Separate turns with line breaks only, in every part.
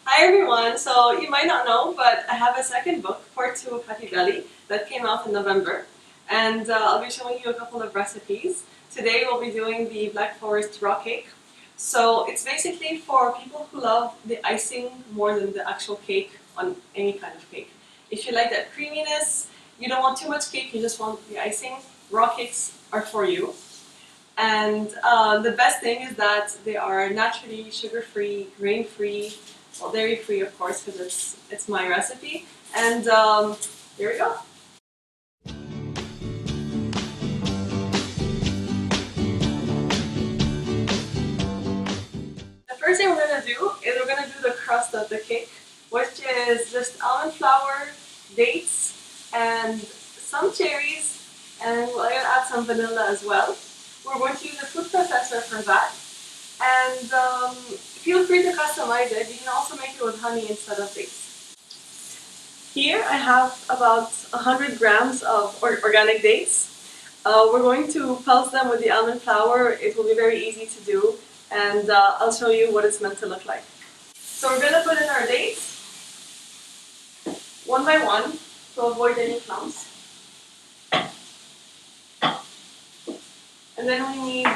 Hi everyone! So you might not know, but I have a second book, part 2 of Happy Belly, that came out in November. And I'll be showing you a couple of recipes. Today we'll be doing the Black Forest raw cake. So it's basically for people who love the icing more than the actual cake on any kind of cake. If you like that creaminess, you don't want too much cake, you just want the icing, raw cakes are for you. And the best thing is that they are naturally sugar-free, grain-free, well, dairy-free, of course, because it's my recipe. And here we go. The first thing we're gonna do is we're gonna do the crust of the cake, which is just almond flour, dates, and some cherries, and we're gonna add some vanilla as well. We're going to use a food processor for that. And feel free to customize it. You can also make it with honey instead of dates. Here I have about 100 grams of organic dates. We're going to pulse them with the almond flour. It will be very easy to do, and I'll show you what it's meant to look like. So we're going to put in our dates one by one to avoid any clumps. And then we need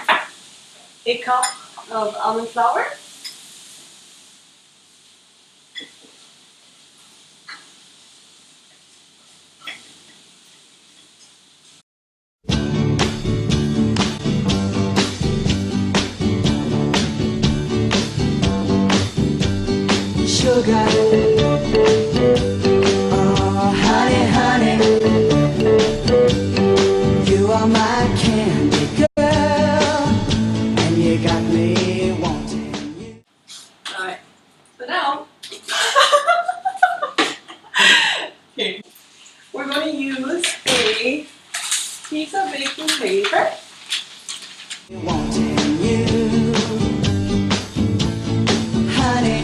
a cup of almond flour.
Sugar, oh honey, honey, you are my candy girl, and you got me wanting you.
Alright, so now, okay, we're going to use a piece of baking paper.
Wanting you, honey,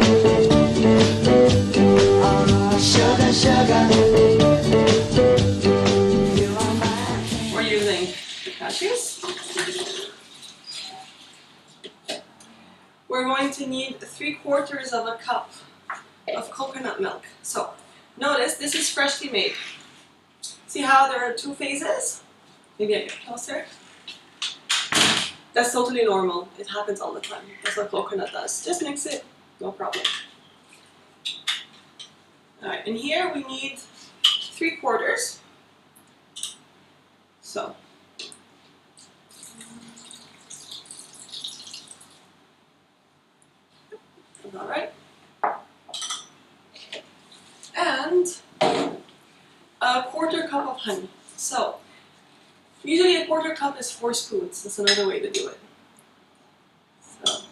oh sugar, sugar, you are my.
We're using the cashews. We're going to need 3/4 of a cup of coconut milk. So notice this is freshly made. See how there are two phases? Maybe I get closer. That's totally normal. It happens all the time. That's what coconut does. Just mix it, no problem. Alright, and here we need 3/4. So alright. And a 1/4 cup of honey. So usually a 1/4 cup is 4 spoons. That's another way to do it. So,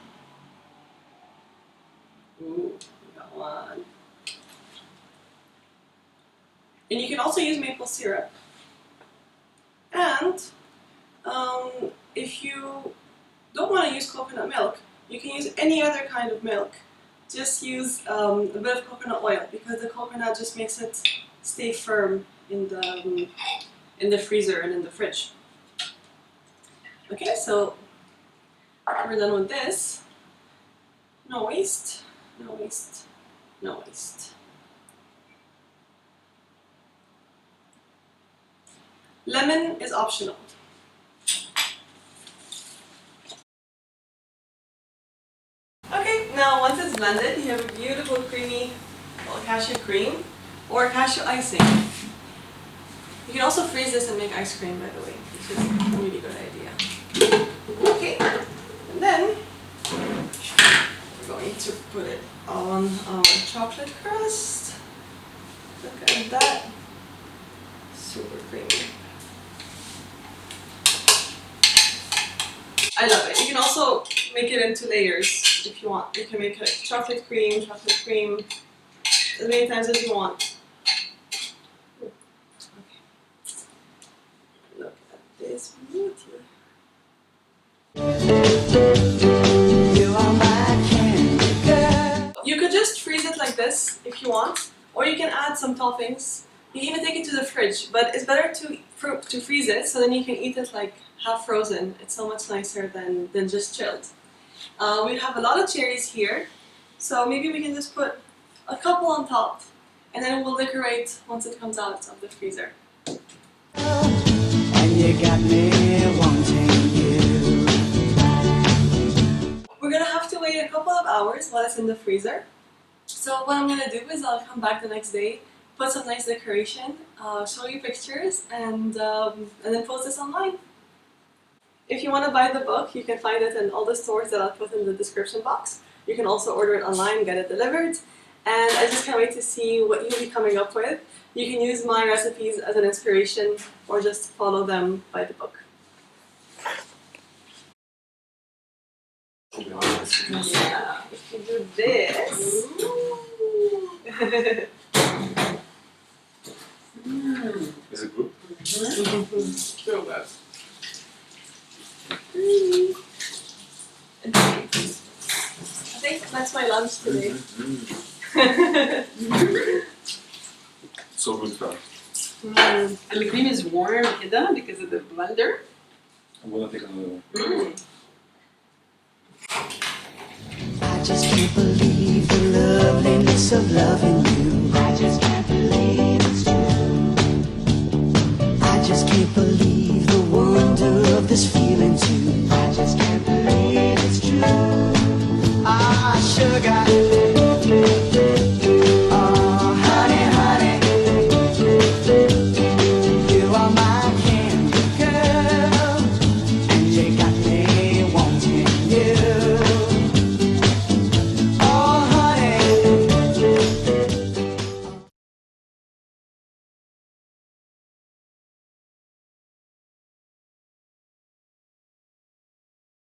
ooh, we got one. And you can also use maple syrup. And if you don't want to use coconut milk, you can use any other kind of milk. Just use a bit of coconut oil because the coconut just makes it stay firm in the freezer and in the fridge. Okay, so we're done with this. No waste, no waste, no waste. Lemon is optional. Okay, now once it's blended, you have a beautiful creamy cashew cream or cashew icing. You can also freeze this and make ice cream, by the way, which is a really good idea. Okay, and then we're going to put it on our chocolate crust. Look at that, super creamy. I love it. You can also make it into layers if you want. You can make it chocolate cream, as many times as you want. Okay. Look at this beauty.
You are my candy girl.
You could just freeze it like this if you want, or you can add some toppings. You can even take it to the fridge, but it's better to freeze it so then you can eat it like half frozen. It's so much nicer than just chilled. We have a lot of cherries here, so maybe we can just put a couple on top, and then we'll decorate once it comes out of the freezer.
And you got me wanting you.
We're gonna have to wait a couple of hours while it's in the freezer. So what I'm gonna do is I'll come back the next day, put some nice decoration, show you pictures, and then post this online. If you want to buy the book, you can find it in all the stores that I'll put in the description box. You can also order it online, get it delivered, and I just can't wait to see what you'll be coming up with. You can use my recipes as an inspiration or just follow them by the book. Yeah, if you do this.
Is it good?
So good. I think that's my lunch today.
So good stuff.
And the cream is warm كده because of the blender.
I'm gonna take another one.
I just can't believe the loveliness of loving you. I just can't believe it's true. I just can't believe the wonder of this feeling too.